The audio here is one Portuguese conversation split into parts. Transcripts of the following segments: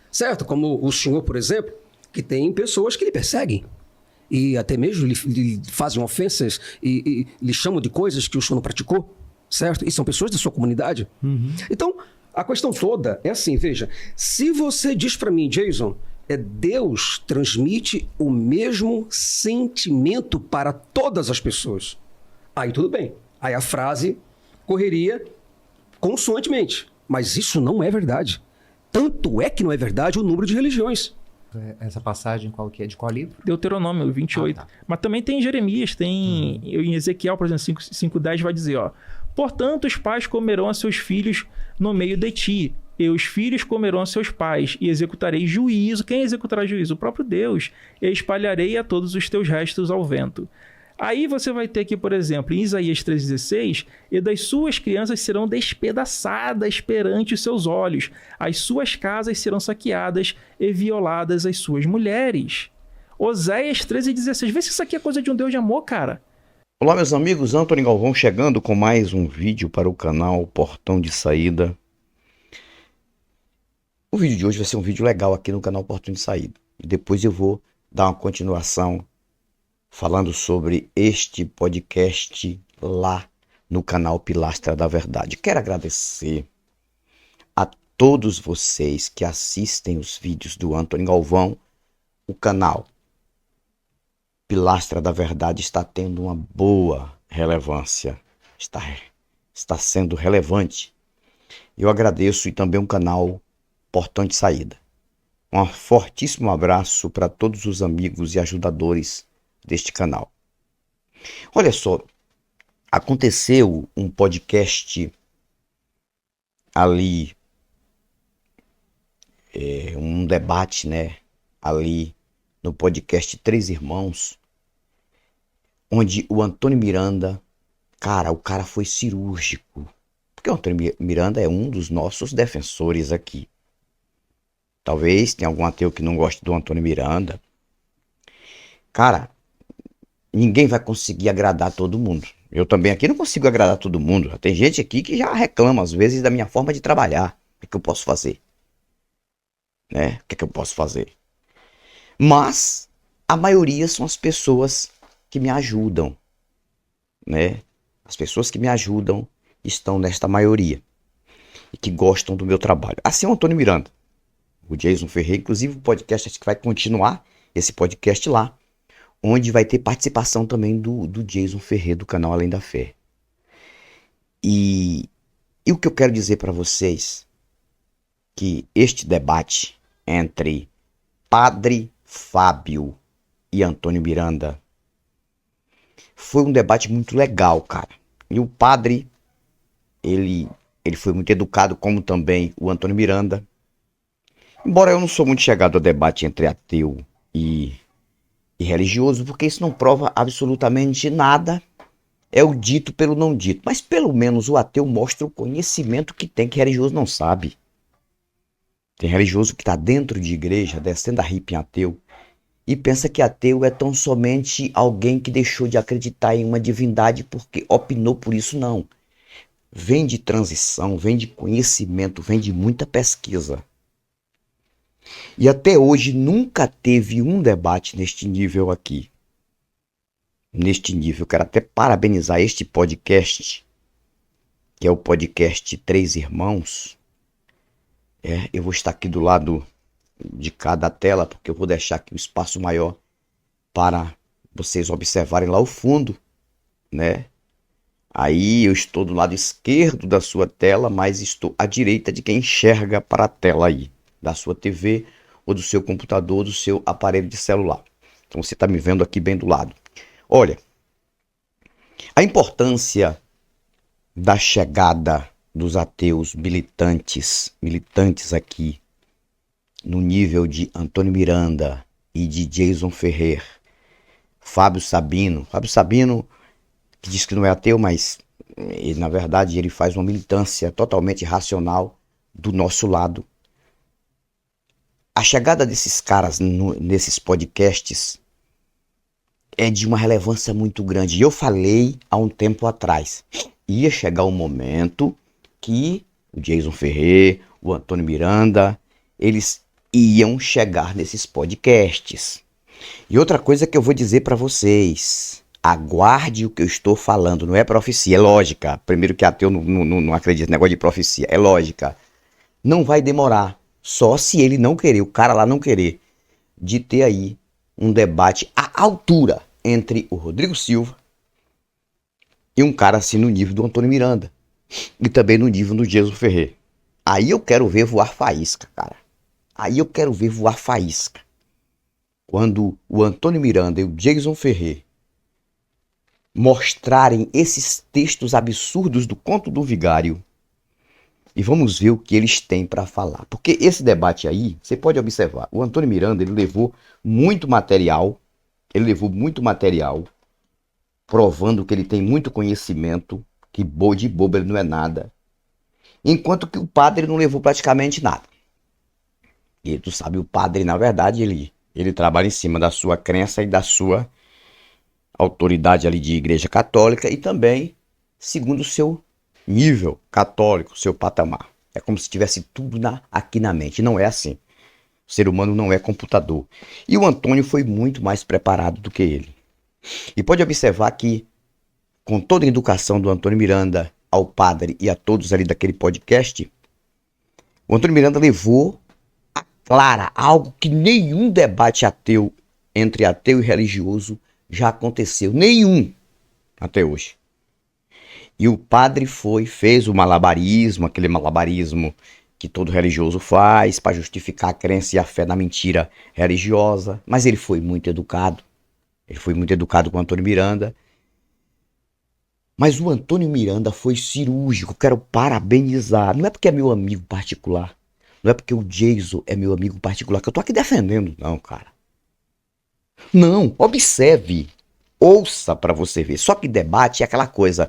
Certo? Como o senhor, por exemplo, que tem pessoas que lhe perseguem. E até mesmo lhe fazem ofensas e lhe chamam de coisas que o senhor não praticou. Certo? E são pessoas da sua comunidade. Uhum. Então, a questão toda é assim, veja. Se você diz para mim, Jason, Deus transmite o mesmo sentimento para todas as pessoas. Aí tudo bem. Aí a frase correria consoantemente. Mas isso não é verdade. Tanto é que não é verdade o número de religiões. Essa passagem qual que é? De qual livro? Deuteronômio 28. Tá. Mas também tem em Jeremias, tem em Ezequiel, por exemplo, 5:10 vai dizer, ó. Portanto, os pais comerão a seus filhos no meio de ti, e os filhos comerão a seus pais, e executarei juízo. Quem executará juízo? O próprio Deus. E espalharei a todos os teus restos ao vento. Aí você vai ter aqui, por exemplo, em Isaías 3,16, e das suas crianças serão despedaçadas perante os seus olhos, as suas casas serão saqueadas e violadas as suas mulheres. Oséias 13,16. Vê se isso aqui é coisa de um Deus de amor, cara. Olá, meus amigos, Antônio Galvão chegando com mais um vídeo para o canal Portão de Saída. O vídeo de hoje vai ser um vídeo legal aqui no canal Portão de Saída. E depois eu vou dar uma continuação falando sobre este podcast lá no canal Pilastra da Verdade. Quero agradecer a todos vocês que assistem os vídeos do Antônio Galvão. O canal Pilastra da Verdade está tendo uma boa relevância, está sendo relevante. Eu agradeço, e também o canal Portão de Saída. Um fortíssimo abraço para todos os amigos e ajudadores deste canal. Olha só, aconteceu um podcast ali, um debate, né, ali no podcast Três Irmãos, onde o Antônio Miranda, o cara foi cirúrgico, porque o Antônio Miranda é um dos nossos defensores aqui. Talvez tenha algum ateu que não goste do Antônio Miranda. Cara, ninguém vai conseguir agradar todo mundo. Eu também aqui não consigo agradar todo mundo. Tem gente aqui que já reclama às vezes da minha forma de trabalhar. O que eu posso fazer? Né? O que eu posso fazer? Mas a maioria são as pessoas que me ajudam, né? As pessoas que me ajudam estão nesta maioria e que gostam do meu trabalho. Assim é o Antônio Miranda, o Jason Ferreira, inclusive o podcast acho que vai continuar esse podcast lá, onde vai ter participação também do Jason Ferreira do canal Além da Fé. E o que eu quero dizer para vocês que este debate entre Padre Fábio e Antônio Miranda foi um debate muito legal, cara. E o padre, ele foi muito educado, como também o Antônio Miranda. Embora eu não sou muito chegado ao debate entre ateu e religioso, porque isso não prova absolutamente nada. É o dito pelo não dito. Mas pelo menos o ateu mostra o conhecimento que tem, que religioso não sabe. Tem religioso que está dentro de igreja, descendo a ripa em ateu, e pensa que ateu é tão somente alguém que deixou de acreditar em uma divindade porque opinou por isso. Não. Vem de transição, vem de conhecimento, vem de muita pesquisa. E até hoje nunca teve um debate neste nível aqui. Neste nível, quero até parabenizar este podcast, que é o podcast Três Irmãos. Eu vou estar aqui do lado de cada tela, porque eu vou deixar aqui um espaço maior para vocês observarem lá o fundo, né? Aí eu estou do lado esquerdo da sua tela, mas estou à direita de quem enxerga para a tela aí, da sua TV, ou do seu computador, ou do seu aparelho de celular. Então você está me vendo aqui bem do lado. Olha, a importância da chegada dos ateus militantes aqui, no nível de Antônio Miranda e de Jason Ferreira, Fábio Sabino, que diz que não é ateu, mas na verdade ele faz uma militância totalmente racional do nosso lado. A chegada desses caras nesses podcasts é de uma relevância muito grande. E eu falei há um tempo atrás, ia chegar um momento que o Jason Ferrer, o Antônio Miranda, eles iam chegar nesses podcasts. E outra coisa que eu vou dizer para vocês, aguarde o que eu estou falando, não é profecia, é lógica. Primeiro que ateu não acredita no negócio de profecia, é lógica. Não vai demorar, só se ele não querer, o cara lá não querer, de ter aí um debate à altura entre o Rodrigo Silva e um cara assim no nível do Antônio Miranda. E também no nível do Jason Ferrer. Aí eu quero ver voar faísca, cara. Aí eu quero ver voar faísca. Quando o Antônio Miranda e o Jason Ferrer mostrarem esses textos absurdos do Conto do Vigário, e vamos ver o que eles têm para falar. Porque esse debate aí, você pode observar, o Antônio Miranda, ele levou muito material, provando que ele tem muito conhecimento, que de bobo ele não é nada, enquanto que o padre não levou praticamente nada. E tu sabe, o padre, na verdade, ele trabalha em cima da sua crença e da sua autoridade ali de igreja católica e também segundo o seu nível católico, seu patamar. É como se tivesse tudo aqui na mente. Não é assim. O ser humano não é computador. E o Antônio foi muito mais preparado do que ele. E pode observar que, com toda a educação do Antônio Miranda ao padre e a todos ali daquele podcast, o Antônio Miranda levou a clara algo que nenhum debate ateu, entre ateu e religioso, já aconteceu. Nenhum até hoje. E o padre fez o malabarismo, aquele malabarismo que todo religioso faz para justificar a crença e a fé na mentira religiosa. Mas ele foi muito educado. Ele foi muito educado com o Antônio Miranda. Mas o Antônio Miranda foi cirúrgico. Quero parabenizar. Não é porque é meu amigo particular. Não é porque o Jason é meu amigo particular que eu tô aqui defendendo, não, cara. Não, observe. Ouça para você ver. Só que debate é aquela coisa.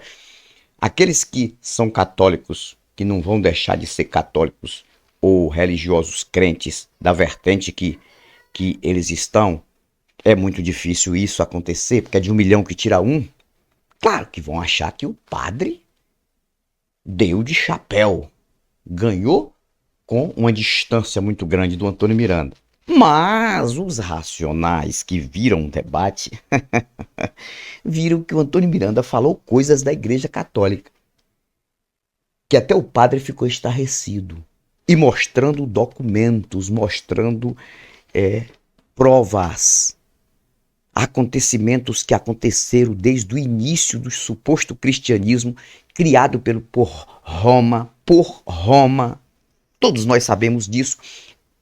Aqueles que são católicos, que não vão deixar de ser católicos ou religiosos crentes da vertente que eles estão, é muito difícil isso acontecer, porque é de 1 milhão que tira um. Claro que vão achar que o padre deu de chapéu, ganhou com uma distância muito grande do Antônio Miranda. Mas os racionais que viram o debate viram que o Antônio Miranda falou coisas da Igreja Católica, que até o padre ficou estarrecido, e mostrando documentos, mostrando provas, acontecimentos que aconteceram desde o início do suposto cristianismo criado por Roma, todos nós sabemos disso.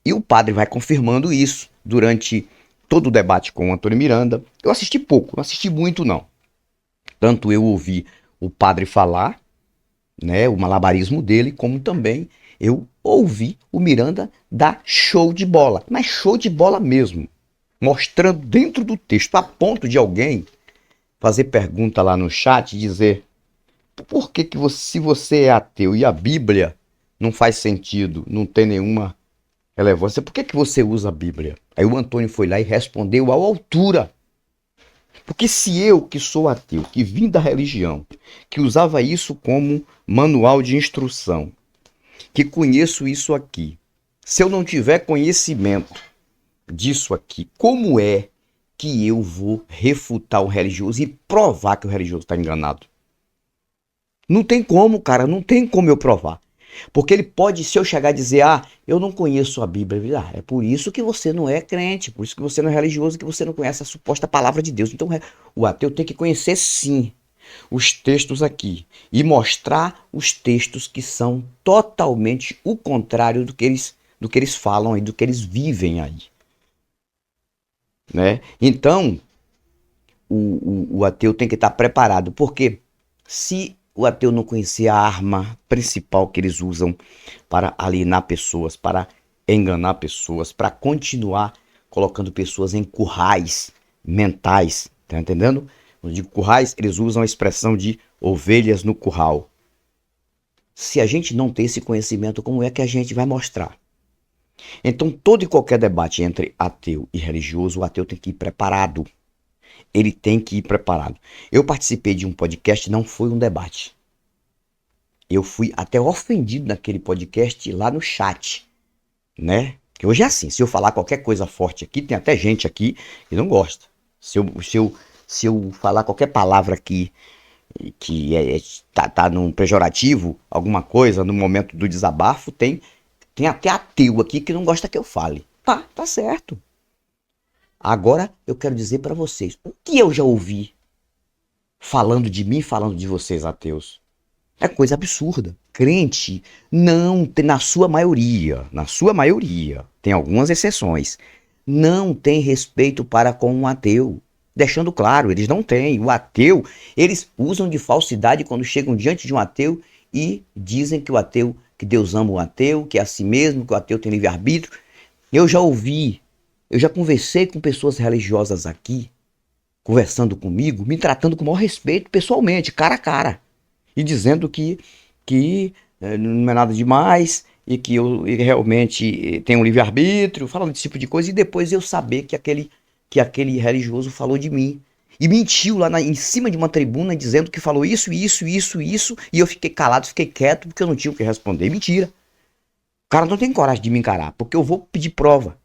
E o padre vai confirmando isso durante todo o debate com o Antônio Miranda. Eu assisti pouco, não assisti muito não. Tanto eu ouvi o padre falar, né, o malabarismo dele, como também eu ouvi o Miranda dar show de bola. Mas show de bola mesmo. Mostrando dentro do texto, a ponto de alguém fazer pergunta lá no chat e dizer: por que se você é ateu e a Bíblia não faz sentido, não tem nenhuma relevância, por que você usa a Bíblia? Aí o Antônio foi lá e respondeu à altura. Porque se eu, que sou ateu, que vim da religião, que usava isso como manual de instrução, que conheço isso aqui, se eu não tiver conhecimento disso aqui, como é que eu vou refutar o religioso e provar que o religioso está enganado? Não tem como, cara, não tem como eu provar. Porque ele pode, se eu chegar a dizer, eu não conheço a Bíblia, é por isso que você não é crente, por isso que você não é religioso, que você não conhece a suposta palavra de Deus. Então o ateu tem que conhecer sim os textos aqui e mostrar os textos que são totalmente o contrário do que eles falam aí, do que eles vivem aí. Né? Então, o ateu tem que estar preparado, porque se o ateu não conhecer a arma principal que eles usam para alienar pessoas, para enganar pessoas, para continuar colocando pessoas em currais mentais, tá entendendo? Quando eu digo currais, eles usam a expressão de ovelhas no curral. Se a gente não tem esse conhecimento, como é que a gente vai mostrar? Então, todo e qualquer debate entre ateu e religioso, o ateu tem que ir preparado. Ele tem que ir preparado. Eu participei de um podcast, não foi um debate. Eu fui até ofendido naquele podcast lá no chat, né? Que hoje é assim, se eu falar qualquer coisa forte aqui, tem até gente aqui que não gosta. Se eu falar qualquer palavra aqui que tá num pejorativo, alguma coisa, no momento do desabafo, tem até ateu aqui que não gosta que eu fale. Tá certo. Agora eu quero dizer para vocês, o que eu já ouvi falando de mim, falando de vocês ateus, é coisa absurda. Crente não tem, na sua maioria, tem algumas exceções, não tem respeito para com um ateu. Deixando claro, eles não têm. O ateu, eles usam de falsidade quando chegam diante de um ateu e dizem que o ateu, que Deus ama o ateu, que é assim mesmo, que o ateu tem livre-arbítrio. Eu já conversei com pessoas religiosas aqui, conversando comigo, me tratando com o maior respeito pessoalmente, cara a cara. E dizendo que não é nada demais e que eu realmente tenho um livre-arbítrio, falando desse tipo de coisa, e depois eu saber que aquele religioso falou de mim. E mentiu lá em cima de uma tribuna dizendo que falou isso, e eu fiquei calado, fiquei quieto porque eu não tinha o que responder. Mentira. O cara não tem coragem de me encarar, porque eu vou pedir prova.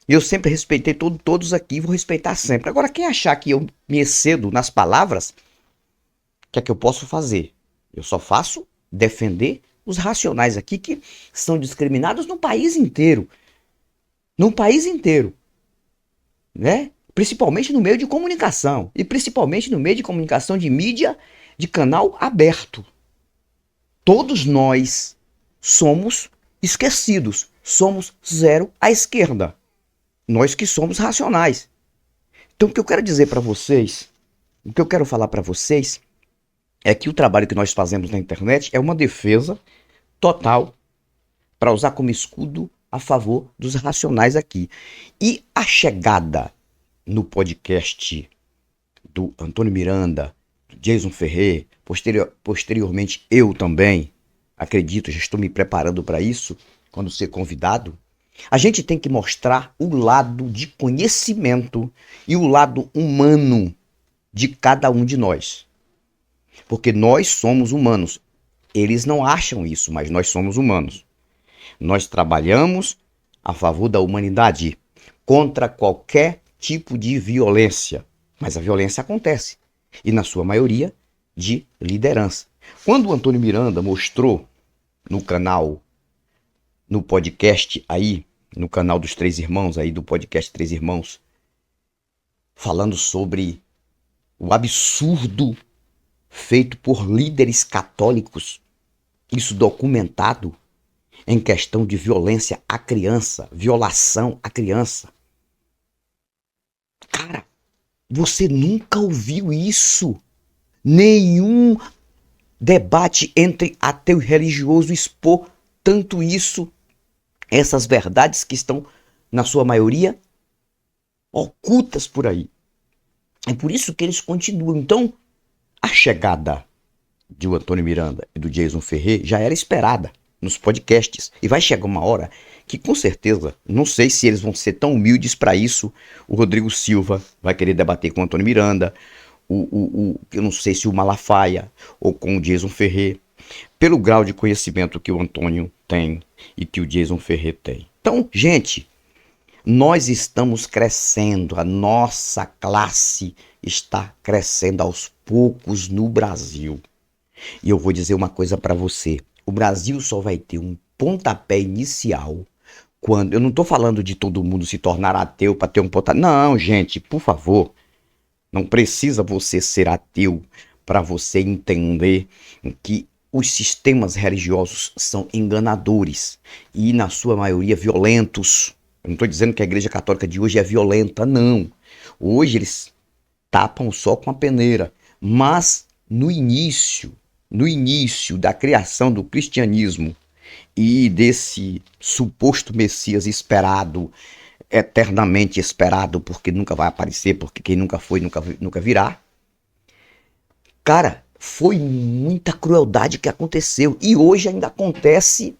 E eu sempre respeitei todos aqui e vou respeitar sempre. Agora, quem achar que eu me excedo nas palavras, o que é que eu posso fazer? Eu só faço defender os racionais aqui que são discriminados no país inteiro. No país inteiro. Né? Principalmente no meio de comunicação. E principalmente no meio de comunicação de mídia de canal aberto. Todos nós somos esquecidos. Somos zero à esquerda. Nós que somos racionais. Então o que eu quero dizer para vocês, o que eu quero falar para vocês é que o trabalho que nós fazemos na internet é uma defesa total para usar como escudo a favor dos racionais aqui. E a chegada no podcast do Antônio Miranda, do Jason Ferrer, posteriormente eu também, acredito, já estou me preparando para isso, quando ser convidado, a gente tem que mostrar o lado de conhecimento e o lado humano de cada um de nós. Porque nós somos humanos. Eles não acham isso, mas nós somos humanos. Nós trabalhamos a favor da humanidade, contra qualquer tipo de violência. Mas a violência acontece, e na sua maioria, de liderança. Quando o Antônio Miranda mostrou no canal, no podcast aí, no canal dos Três Irmãos, aí do podcast Três Irmãos, falando sobre o absurdo feito por líderes católicos, isso documentado, em questão de violência à criança, violação à criança. Cara, você nunca ouviu isso? Nenhum debate entre ateu e religioso expor tanto isso, essas verdades que estão, na sua maioria, ocultas por aí. É por isso que eles continuam. Então, a chegada do Antônio Miranda e do Jason Ferrer já era esperada nos podcasts. E vai chegar uma hora que, com certeza, não sei se eles vão ser tão humildes para isso. O Rodrigo Silva vai querer debater com o Antônio Miranda. Eu não sei se o Malafaia ou com o Jason Ferrer. Pelo grau de conhecimento que o Antônio tem e que o Jason Ferrer tem. Então, gente, nós estamos crescendo. A nossa classe está crescendo aos poucos no Brasil. E eu vou dizer uma coisa para você. O Brasil só vai ter um pontapé inicial quando... Eu não estou falando de todo mundo se tornar ateu para ter um pontapé. Não, gente, por favor. Não precisa você ser ateu para você entender que os sistemas religiosos são enganadores e, na sua maioria, violentos. Eu não estou dizendo que a Igreja Católica de hoje é violenta, não. Hoje eles tapam só com a peneira. Mas no início da criação do cristianismo e desse suposto Messias esperado, eternamente esperado, porque nunca vai aparecer, porque quem nunca foi, nunca virá. Cara, foi muita crueldade que aconteceu e hoje ainda acontece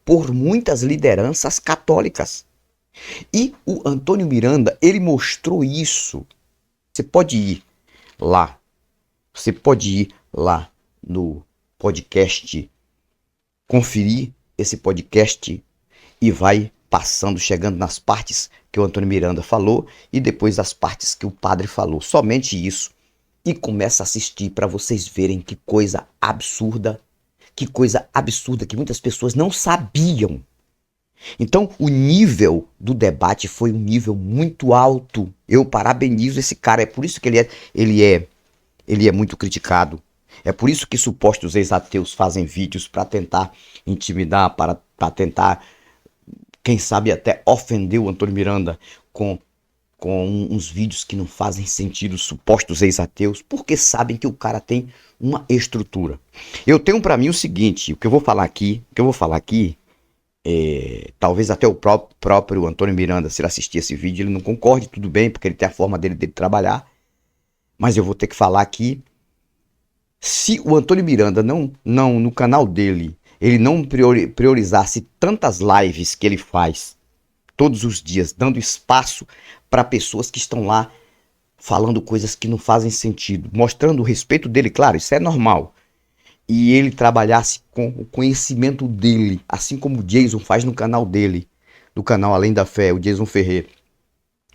por muitas lideranças católicas. E o Antônio Miranda, ele mostrou isso Você pode ir lá. Você pode ir lá no podcast, conferir esse podcast e vai passando, chegando nas partes que o Antônio Miranda falou e depois as partes que o padre falou. Somente isso. E começa a assistir para vocês verem que coisa absurda que muitas pessoas não sabiam. Então, o nível do debate foi um nível muito alto. Eu parabenizo esse cara. É por isso que ele é muito criticado. É por isso que supostos ex-ateus fazem vídeos para tentar intimidar, para tentar, quem sabe até ofender o Antônio Miranda com uns vídeos que não fazem sentido, supostos ex-ateus, porque sabem que o cara tem uma estrutura. Eu tenho para mim o seguinte, o que eu vou falar aqui, talvez até o próprio Antônio Miranda, se ele assistir esse vídeo, ele não concorde, tudo bem, porque ele tem a forma dele trabalhar, mas eu vou ter que falar aqui, se o Antônio Miranda não no canal dele, ele não priorizasse tantas lives que ele faz todos os dias, dando espaço para pessoas que estão lá falando coisas que não fazem sentido, mostrando o respeito dele, claro, isso é normal. E ele trabalhasse com o conhecimento dele, assim como o Jason faz no canal dele, do canal Além da Fé, o Jason Ferrer.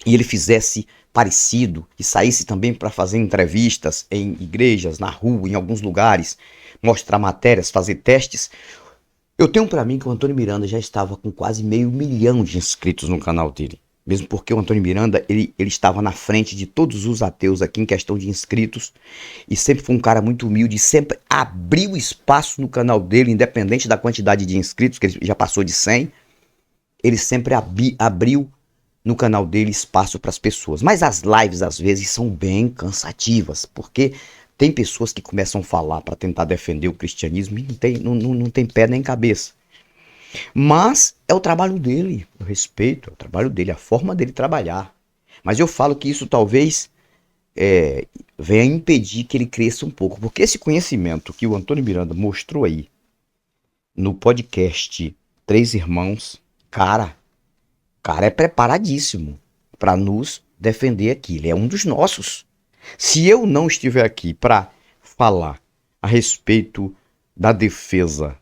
E ele fizesse parecido e saísse também para fazer entrevistas em igrejas, na rua, em alguns lugares, mostrar matérias, fazer testes. Eu tenho para mim que o Antônio Miranda já estava com quase 500 mil de inscritos no canal dele. Mesmo porque o Antônio Miranda, ele estava na frente de todos os ateus aqui em questão de inscritos. E sempre foi um cara muito humilde, sempre abriu espaço no canal dele, independente da quantidade de inscritos, que ele já passou de 100. Ele sempre abriu no canal dele espaço para as pessoas. Mas as lives, às vezes, são bem cansativas, porque tem pessoas que começam a falar para tentar defender o cristianismo e não tem pé nem cabeça. Mas é o trabalho dele, eu respeito, é o trabalho dele, a forma dele trabalhar. Mas eu falo que isso talvez venha impedir que ele cresça um pouco, porque esse conhecimento que o Antônio Miranda mostrou aí no podcast Três Irmãos, cara é preparadíssimo para nos defender aqui, ele é um dos nossos. Se eu não estiver aqui para falar a respeito da defesa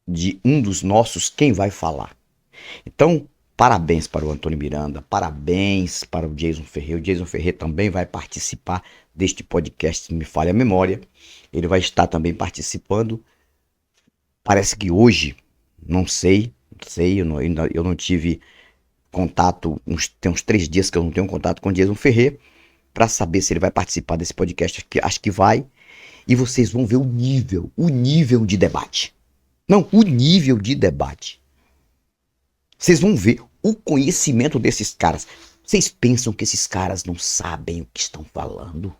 de um dos nossos, quem vai falar? Então, parabéns para o Antônio Miranda, parabéns para o Jason Ferrer. O Jason Ferrer também vai participar deste podcast, se me falha a memória. Ele vai estar também participando. Parece que hoje, não sei, eu não tive contato, tem uns 3 dias que eu não tenho contato com o Jason Ferrer, para saber se ele vai participar desse podcast, acho que vai, e vocês vão ver o nível de debate. Não, o nível de debate. Vocês vão ver o conhecimento desses caras. Vocês pensam que esses caras não sabem o que estão falando?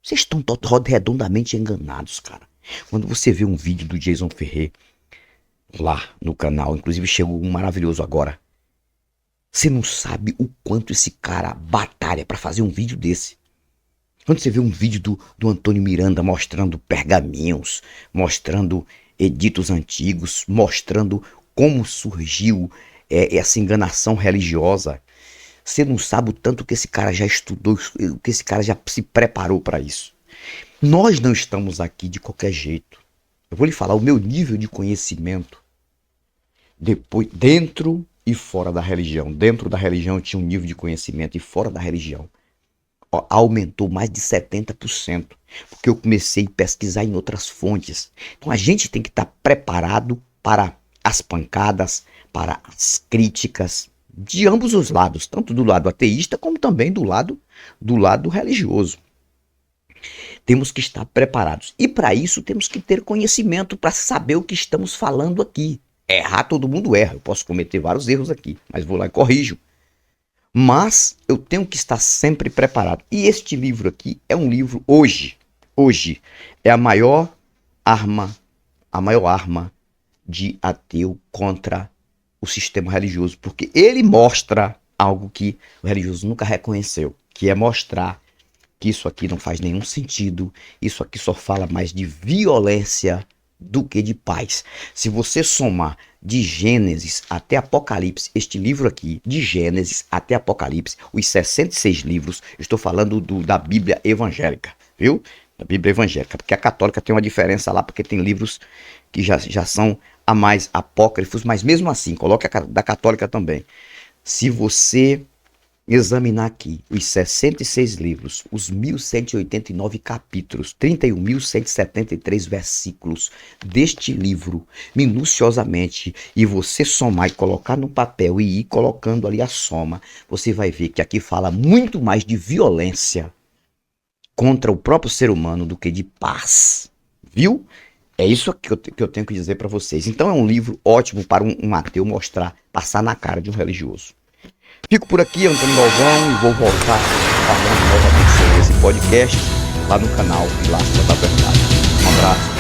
Vocês estão redondamente enganados, cara. Quando você vê um vídeo do Jason Ferrer lá no canal, inclusive chegou um maravilhoso agora, você não sabe o quanto esse cara batalha para fazer um vídeo desse. Quando você vê um vídeo do Antônio Miranda mostrando pergaminhos, mostrando editos antigos, mostrando como surgiu essa enganação religiosa, você não sabe o tanto que esse cara já estudou, que esse cara já se preparou para isso. Nós não estamos aqui de qualquer jeito. Eu vou lhe falar o meu nível de conhecimento depois, dentro e fora da religião. Dentro da religião eu tinha um nível de conhecimento e fora da religião aumentou mais de 70%, porque eu comecei a pesquisar em outras fontes. Então a gente tem que estar preparado para as pancadas, para as críticas de ambos os lados, tanto do lado ateísta como também do lado religioso. Temos que estar preparados. E para isso temos que ter conhecimento para saber o que estamos falando aqui. Errar, todo mundo erra. Eu posso cometer vários erros aqui, mas vou lá e corrijo. Mas eu tenho que estar sempre preparado. E este livro aqui é um livro, hoje é a maior arma de ateu contra o sistema religioso. Porque ele mostra algo que o religioso nunca reconheceu, que é mostrar que isso aqui não faz nenhum sentido, isso aqui só fala mais de violência do que de paz. Se você somar de Gênesis até Apocalipse, este livro aqui, de Gênesis até Apocalipse, os 66 livros, eu estou falando da Bíblia evangélica, viu? Da Bíblia evangélica, porque a católica tem uma diferença lá, porque tem livros que já são a mais apócrifos, mas mesmo assim, coloque a da católica também. Se você examinar aqui os 66 livros, os 1189 capítulos, 31.173 versículos deste livro, minuciosamente, e você somar e colocar no papel e ir colocando ali a soma, você vai ver que aqui fala muito mais de violência contra o próprio ser humano do que de paz. Viu? É isso que eu tenho que dizer para vocês. Então é um livro ótimo para um ateu mostrar, passar na cara de um religioso. Fico por aqui, Antônio Galvão, e vou voltar falando novamente sobre esse podcast lá no canal Pilastra da Verdade. Um abraço.